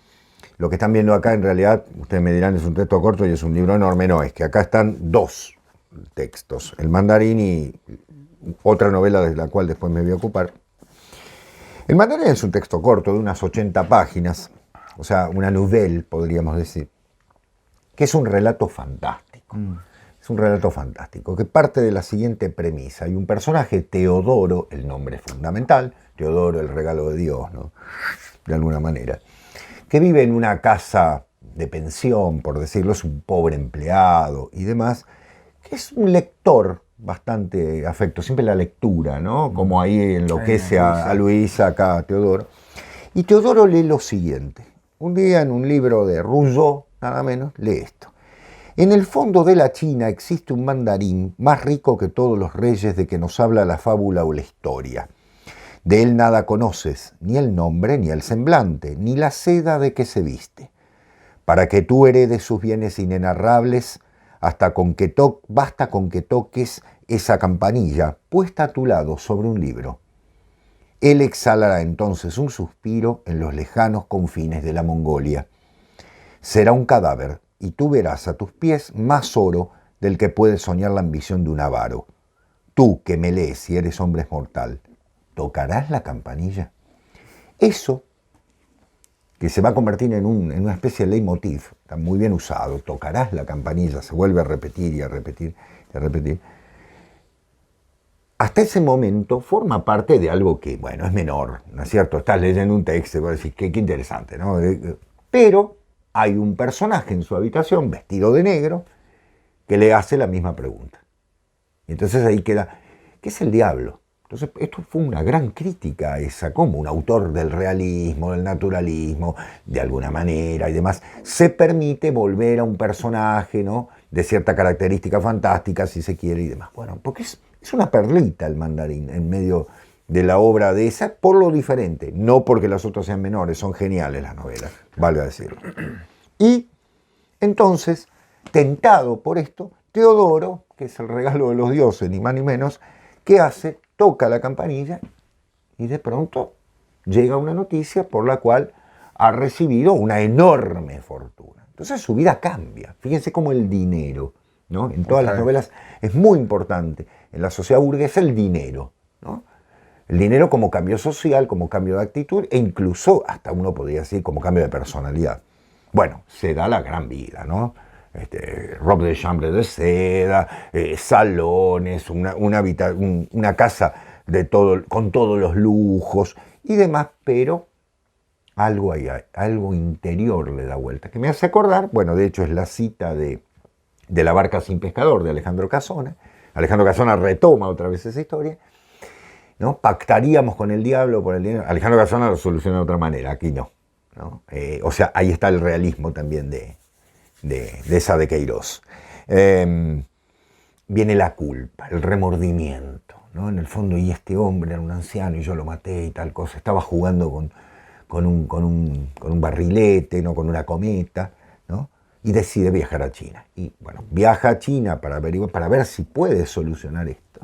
Lo que están viendo acá, en realidad, ustedes me dirán, es un texto corto y es un libro enorme. No, es que acá están 2 textos. El mandarín y otra novela de la cual después me voy a ocupar. El mandarín es un texto corto de unas 80 páginas, o sea, una nouvelle, podríamos decir, que es un relato fantástico. Es un relato fantástico que parte de la siguiente premisa. Hay un personaje, Teodoro, el nombre fundamental, Teodoro, el regalo de Dios, ¿no? De alguna manera, que vive en una casa de pensión, por decirlo, es un pobre empleado y demás, que es un lector bastante afecto, siempre la lectura, ¿no? Como ahí enloquece a Luisa, acá a Teodoro. Y Teodoro lee lo siguiente. Un día en un libro de Rousseau, nada menos, lee esto. En el fondo de la China existe un mandarín más rico que todos los reyes de que nos habla la fábula o la historia. De él nada conoces, ni el nombre, ni el semblante, ni la seda de que se viste. Para que tú heredes sus bienes inenarrables, basta con que toques esa campanilla puesta a tu lado sobre un libro. Él exhalará entonces un suspiro en los lejanos confines de la Mongolia. Será un cadáver y tú verás a tus pies más oro del que puede soñar la ambición de un avaro. Tú que me lees si eres hombre mortal, ¿tocarás la campanilla? Eso, que se va a convertir en una especie de leitmotiv, está muy bien usado, tocarás la campanilla, se vuelve a repetir y a repetir y a repetir. Hasta ese momento forma parte de algo que, bueno, es menor, ¿no es cierto? Estás leyendo un texto y vas a decir, qué interesante, ¿no? Pero hay un personaje en su habitación, vestido de negro, que le hace la misma pregunta. Y entonces ahí queda, ¿qué es el diablo? Entonces, esto fue una gran crítica a esa, como un autor del realismo, del naturalismo, de alguna manera y demás, se permite volver a un personaje, ¿no?, de cierta característica fantástica, si se quiere, y demás. Bueno, porque es una perlita el mandarín en medio de la obra de esa, por lo diferente, no porque las otras sean menores, son geniales las novelas, valga decirlo. Y entonces, tentado por esto, Teodoro, que es el regalo de los dioses, ni más ni menos, ¿qué hace? Toca la campanilla y de pronto llega una noticia por la cual ha recibido una enorme fortuna. Entonces su vida cambia. Fíjense cómo el dinero, ¿no? En todas las novelas es muy importante. En la sociedad burguesa el dinero, ¿no? El dinero como cambio social, como cambio de actitud e incluso, hasta uno podría decir, como cambio de personalidad. Bueno, se da la gran vida, ¿no? Robe de chambre de seda, salones, una casa con todos los lujos y demás, pero algo interior le da vuelta, que me hace acordar, bueno, de hecho es la cita de La barca sin pescador, de Alejandro Casona. Alejandro Casona retoma otra vez esa historia, ¿no? Pactaríamos con el diablo por el dinero. Alejandro Casona lo soluciona de otra manera, aquí no, ¿no? O sea, ahí está el realismo también de esa de Queiroz. Viene la culpa, el remordimiento, ¿no? En el fondo, y este hombre era un anciano y yo lo maté y tal cosa, estaba jugando con un barrilete, ¿no? Con una cometa, ¿no? Y decide viajar a China. Y bueno, viaja a China para ver si puede solucionar esto,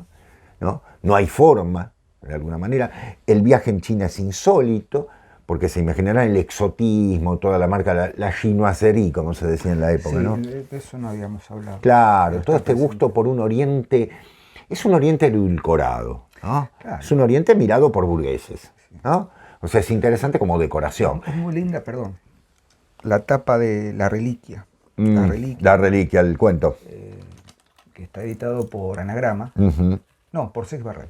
¿no? No hay forma, de alguna manera. El viaje en China es insólito, porque se imaginarán el exotismo, toda la marca, la chinoiserie, como se decía en la época, sí, ¿no? De eso no habíamos hablado. Claro, todo este gusto por un oriente, es un oriente edulcorado, ¿no? Claro. Es un oriente mirado por burgueses, ¿no? O sea, es interesante como decoración. Es muy linda, perdón. La tapa de La Reliquia. La Reliquia, el cuento. Que está editado por Anagrama. No, por Seix Barret.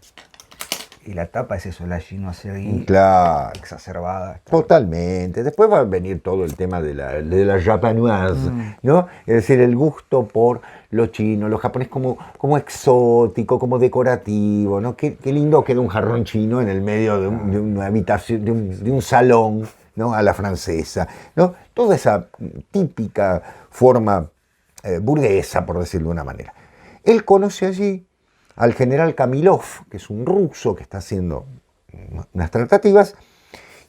Y la tapa es eso, la chinoiserie, claro, exacerbada. Totalmente. Después va a venir todo el tema de la japanoise, ¿no? Es decir, el gusto por lo chino, lo japonés como exótico, como decorativo, ¿no? Qué lindo queda un jarrón chino en el medio de una habitación, de un salón, ¿no? A la francesa, ¿no? Toda esa típica forma burguesa, por decirlo de una manera. Él conoce allí al general Kamilov, que es un ruso que está haciendo unas tratativas,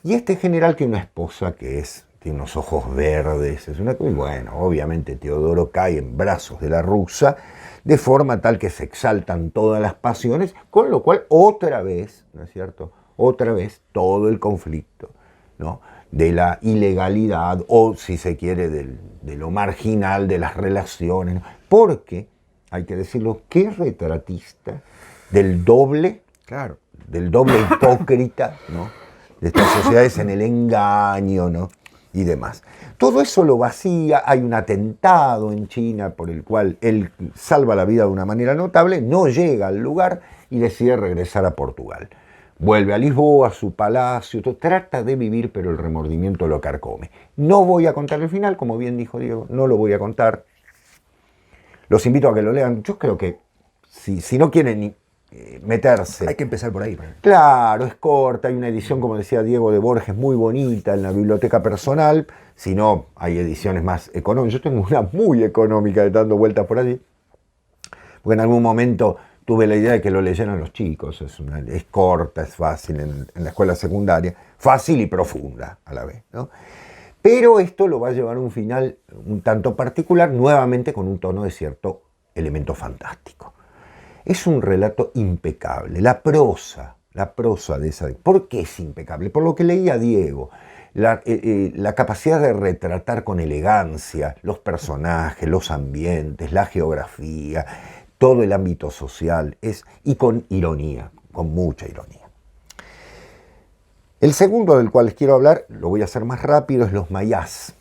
y este general tiene una esposa que tiene unos ojos verdes, y bueno, obviamente Teodoro cae en brazos de la rusa, de forma tal que se exaltan todas las pasiones, con lo cual otra vez, ¿no es cierto?, otra vez todo el conflicto, ¿no?, de la ilegalidad, o si se quiere, de lo marginal de las relaciones, ¿no? Porque hay que decirlo, qué retratista del doble, claro, del doble hipócrita, ¿no?, de estas sociedades en el engaño, ¿no?, y demás. Todo eso lo vacía, hay un atentado en China por el cual él salva la vida de una manera notable, no llega al lugar y decide regresar a Portugal. Vuelve a Lisboa, a su palacio, trata de vivir, pero el remordimiento lo carcome. No voy a contar el final, como bien dijo Diego, no lo voy a contar. Los invito a que lo lean. Yo creo que si no quieren meterse... Hay que empezar por ahí. Claro, es corta, hay una edición, como decía Diego, de Borges muy bonita en la biblioteca personal. Si no, hay ediciones más económicas. Yo tengo una muy económica dando vueltas por allí. Porque en algún momento tuve la idea de que lo leyeran los chicos. Es corta, es fácil en la escuela secundaria. Fácil y profunda a la vez, ¿no? Pero esto lo va a llevar a un final un tanto particular, nuevamente con un tono de cierto elemento fantástico. Es un relato impecable. La prosa de esa... ¿Por qué es impecable? Por lo que leía Diego. La capacidad de retratar con elegancia los personajes, los ambientes, la geografía, todo el ámbito social, y con ironía, con mucha ironía. El segundo del cual les quiero hablar, lo voy a hacer más rápido, es Los Mayás.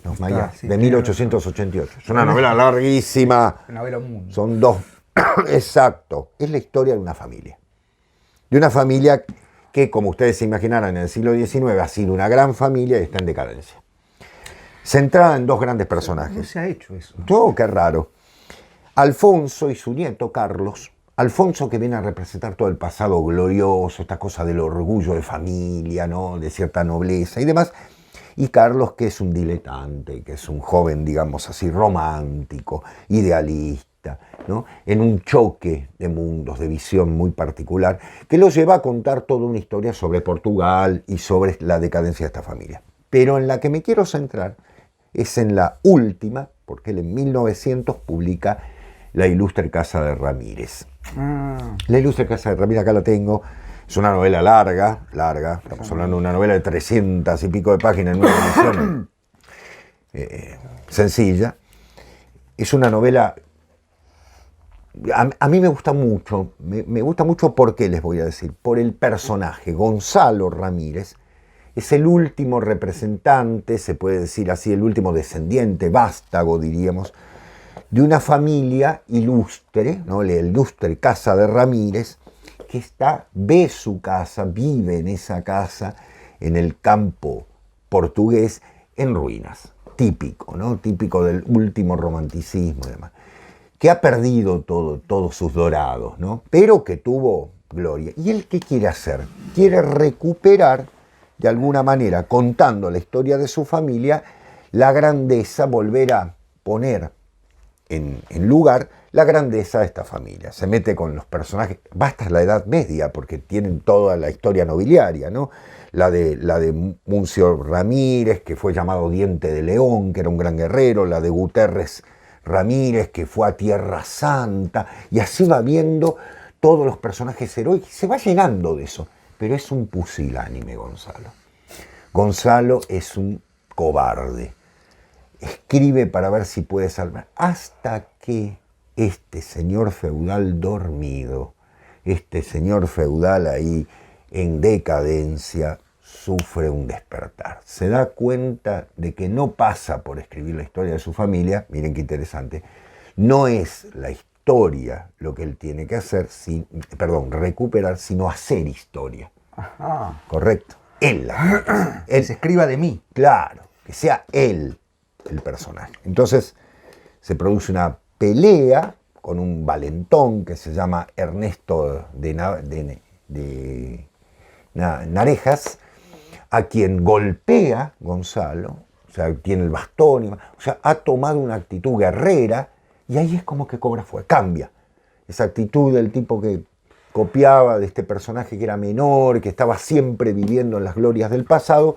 Los Mayás, sí, de 1888. Es una novela larguísima. Una novela mundo. Son dos. Exacto. Es la historia de una familia. De una familia que, como ustedes se imaginarán, en el siglo XIX ha sido una gran familia y está en decadencia. Centrada en dos grandes personajes. No se ha hecho eso. Oh, qué raro. Alfonso y su nieto Carlos. Alfonso, que viene a representar todo el pasado glorioso, esta cosa del orgullo de familia, ¿no?, de cierta nobleza y demás. Y Carlos, que es un diletante, que es un joven, digamos así, romántico, idealista, ¿no?, en un choque de mundos, de visión muy particular, que lo lleva a contar toda una historia sobre Portugal y sobre la decadencia de esta familia. Pero en la que me quiero centrar es en la última, porque él en 1900 publica La Ilustre Casa de Ramírez. La Ilustre Casa de Ramírez, acá la tengo, Es una novela larga, estamos hablando de una novela de 300 y pico de páginas en una edición sencilla. Es una novela, a mí me gusta mucho, me gusta mucho porque les voy a decir, por el personaje. Gonzalo Ramírez es el último representante, se puede decir así, el último descendiente, vástago diríamos, de una familia ilustre, ¿no? La ilustre casa de Ramírez, que ve su casa, vive en esa casa, en el campo portugués, en ruinas. Típico, ¿no? Típico del último romanticismo y demás. Que ha perdido todos sus dorados, ¿no? Pero que tuvo gloria. ¿Y él qué quiere hacer? Quiere recuperar, de alguna manera, contando la historia de su familia, la grandeza, volver a poner en lugar la grandeza de esta familia. Se mete con los personajes, va hasta la Edad Media, porque tienen toda la historia nobiliaria, ¿no? La de Muncio Ramírez, que fue llamado Diente de León, que era un gran guerrero, la de Guterres Ramírez, que fue a Tierra Santa, y así va viendo todos los personajes heroicos, se va llenando de eso, pero es un pusilánime Gonzalo. Gonzalo es un cobarde. Escribe para ver si puede salvar, hasta que este señor feudal dormido, este señor feudal ahí en decadencia, sufre un despertar. Se da cuenta de que no pasa por escribir la historia de su familia, miren qué interesante, no es la historia lo que él tiene que hacer, recuperar, sino hacer historia. Ajá. Correcto. Él la él se escriba de mí. Claro, que sea él el personaje. Entonces se produce una pelea con un valentón que se llama Ernesto de Narejas, a quien golpea Gonzalo, o sea, tiene el bastón, o sea, ha tomado una actitud guerrera, y ahí es como que cobra fuerza, cambia. Esa actitud del tipo que copiaba de este personaje que era menor, que estaba siempre viviendo en las glorias del pasado,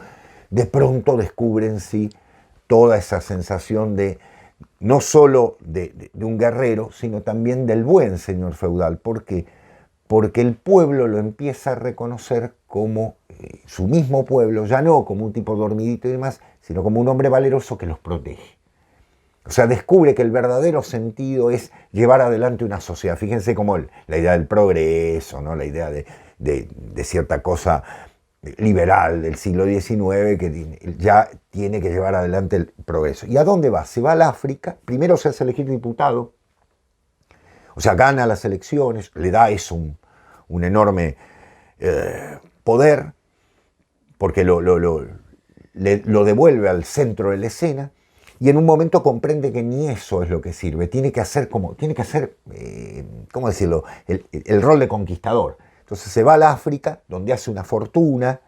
de pronto descubre en sí toda esa sensación de, no solo de un guerrero, sino también del buen señor feudal. ¿Por qué? Porque el pueblo lo empieza a reconocer como su mismo pueblo, ya no como un tipo dormidito y demás, sino como un hombre valeroso que los protege. O sea, descubre que el verdadero sentido es llevar adelante una sociedad. Fíjense cómo la idea del progreso, ¿no? La idea de cierta cosa liberal del siglo XIX que ya tiene que llevar adelante el progreso. ¿Y a dónde va? Se va al África, primero se hace elegir diputado, o sea, gana las elecciones, le da eso un enorme poder, porque lo devuelve al centro de la escena, y en un momento comprende que ni eso es lo que sirve, tiene que hacer, ¿cómo decirlo?, el rol de conquistador. Entonces se va al África, donde hace una fortuna,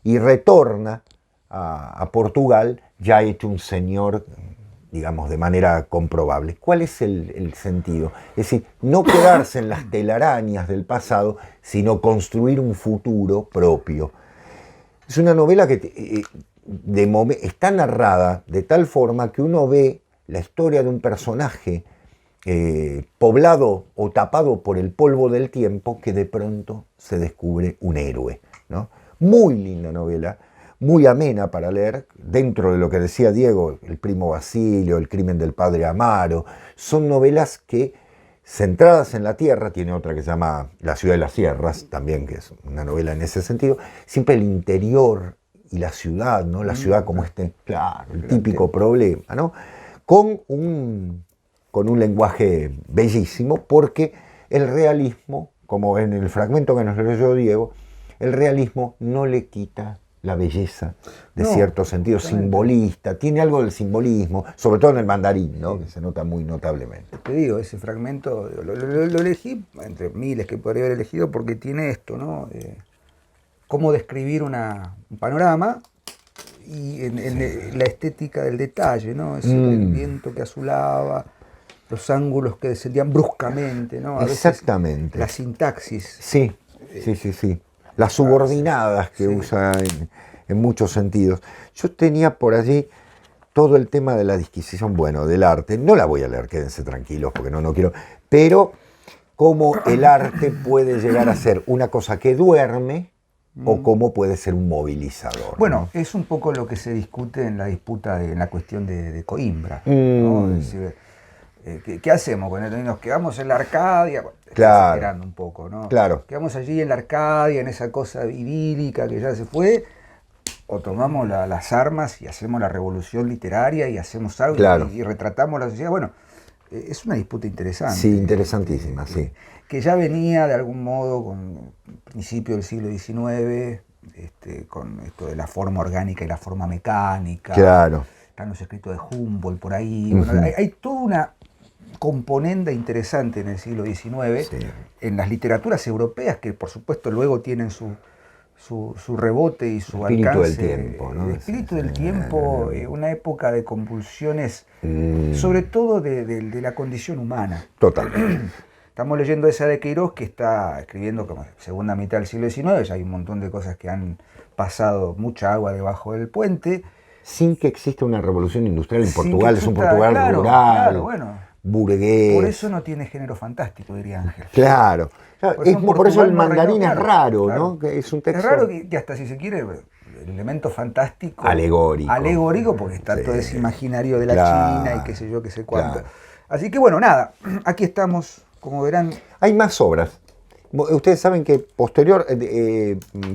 y retorna a Portugal, ya hecho un señor, digamos, de manera comprobable. ¿Cuál es el sentido? Es decir, no quedarse en las telarañas del pasado, sino construir un futuro propio. Es una novela que está narrada de tal forma que uno ve la historia de un personaje poblado o tapado por el polvo del tiempo, que de pronto se descubre un héroe, ¿no? Muy linda novela, muy amena para leer, dentro de lo que decía Diego, El primo Basilio, El crimen del padre Amaro. Son novelas que, centradas en la tierra, tiene otra que se llama La ciudad de las sierras, también, que es una novela en ese sentido, siempre el interior y la ciudad, ¿no? La ciudad como claro, el típico problema, ¿no? Con un lenguaje bellísimo, porque el realismo, como en el fragmento que nos leyó Diego, el realismo no le quita la belleza de cierto sentido simbolista, tiene algo del simbolismo, sobre todo en el mandarín, ¿no? Que se nota muy notablemente. Te digo, ese fragmento lo elegí, entre miles que podría haber elegido, porque tiene esto, ¿no? Cómo describir un panorama y en la estética del detalle, ¿no? El viento que azulaba, los ángulos que descendían bruscamente, ¿no? A Exactamente. Veces, la sintaxis. Sí. Las subordinadas que usa en muchos sentidos. Yo tenía por allí todo el tema de la disquisición, bueno, del arte. No la voy a leer, quédense tranquilos, porque no quiero. Pero cómo el arte puede llegar a ser una cosa que duerme o cómo puede ser un movilizador. Bueno, es un poco lo que se discute en la disputa, en la cuestión de Coimbra, ¿no? Es decir, ¿qué hacemos con esto? ¿Nos quedamos en la Arcadia? Claro. Exagerando un poco, ¿no? Claro. ¿Quedamos allí en la Arcadia, en esa cosa idílica que ya se fue? ¿O tomamos las armas y hacemos la revolución literaria y hacemos algo Claro. y retratamos la sociedad? Bueno, es una disputa interesante. Sí, interesantísima, sí. Que ya venía de algún modo con el principio del siglo XIX, con esto de la forma orgánica y la forma mecánica. Claro. Están los escritos de Humboldt por ahí. Bueno, hay toda una componente interesante en el siglo XIX, Sí. en las literaturas europeas, que por supuesto luego tienen su rebote y su Espíritu alcance. del tiempo, ¿no? El espíritu del Sí. tiempo, una época de convulsiones, sobre todo de la condición humana. Totalmente. Estamos leyendo esa de Queiroz, que está escribiendo como segunda mitad del siglo XIX, ya hay un montón de cosas que han pasado mucha agua debajo del puente. Sin que exista una revolución industrial en Sin Portugal, que es un exista, Portugal claro, rural, claro, bueno. burgués. Por eso no tiene género fantástico, diría Ángel. Claro. Por eso en Por eso el Portugal no mandarín reinó, es claro, raro, claro. ¿no? Que es un texto Es raro que hasta si se quiere, el elemento fantástico. Alegórico. Alegórico, porque está Sí. todo ese imaginario de la Claro, China y qué sé yo, qué sé cuánto. claro. Así que bueno, nada, aquí estamos, como verán. Hay más obras. Ustedes saben que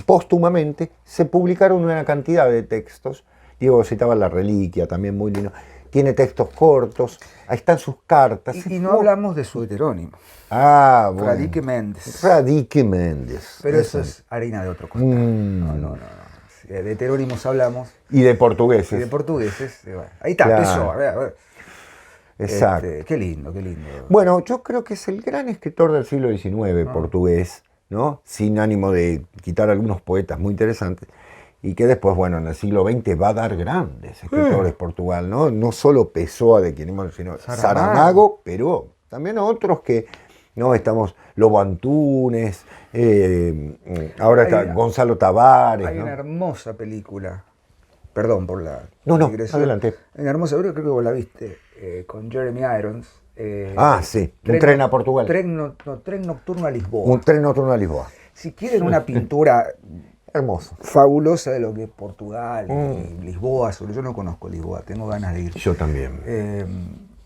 póstumamente se publicaron una cantidad de textos. Diego citaba La Reliquia, también muy lindo. Tiene textos cortos, ahí están sus cartas. Y no hablamos de su heterónimo, Ah, bueno. Fradique Méndez. Fradique Méndez. Pero eso es harina de otro costal. No. Sí, de heterónimos hablamos. Y de portugueses. Y de portugueses. Bueno, ahí está, Claro. eso. A ver. Exacto. Qué lindo, qué lindo. Bueno, yo creo que es el gran escritor del siglo XIX portugués, ¿no? Sin ánimo de quitar algunos poetas muy interesantes. Y que después, bueno, en el siglo XX va a dar grandes escritores Portugal, ¿no? No solo Pessoa, de quien hemos, sino Saramago, pero también otros que, ¿no? Estamos Lobo Antunes, ahora está Gonzalo Tavares, Hay ¿no? una hermosa película. Perdón por la No, digresión. adelante. Hay una hermosa película, creo que vos la viste, con Jeremy Irons. Sí, un tren a Portugal. Tren nocturno a Lisboa. Un tren nocturno a Lisboa. Si quieren una pintura Hermoso. fabulosa de lo que es Portugal y Lisboa, yo no conozco Lisboa, tengo ganas de ir. Yo también.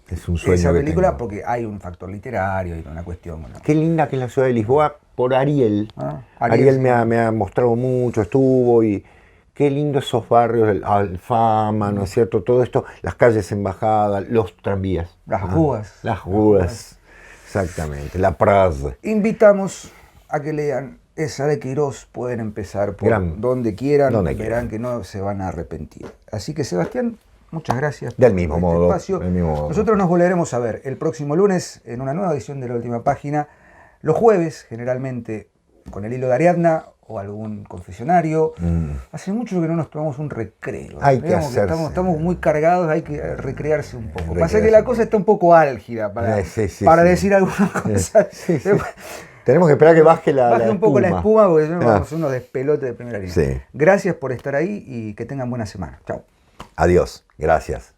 Es un sueño Esa que película tengo. porque hay un factor literario y una cuestión. ¿No? Qué linda que es la ciudad de Lisboa por Ariel. Ariel, Ariel sí. me ha mostrado mucho, estuvo y qué lindo esos barrios, el Alfama, ¿no es cierto? Todo esto, las calles embajadas, los tranvías. Las ruas. Las ruas, exactamente, la praza. Invitamos a que lean esa de Queiroz, pueden empezar por donde quieran, verán que no se van a arrepentir. Así que Sebastián, muchas gracias. Del mismo modo. Nosotros nos volveremos a ver el próximo lunes en una nueva edición de La Última Página. Los jueves, generalmente, con el hilo de Ariadna o algún confesionario. Hace mucho que no nos tomamos un recreo. Hay que hacerse. Estamos muy cargados, hay que recrearse un poco. Pasa que la cosa está un poco álgida para decir alguna cosa. Tenemos que esperar que baje la Baje un poco la espuma porque si no Ah. vamos unos despelotes de primera línea. Sí. Gracias por estar ahí y que tengan buena semana. Chao. Adiós, gracias.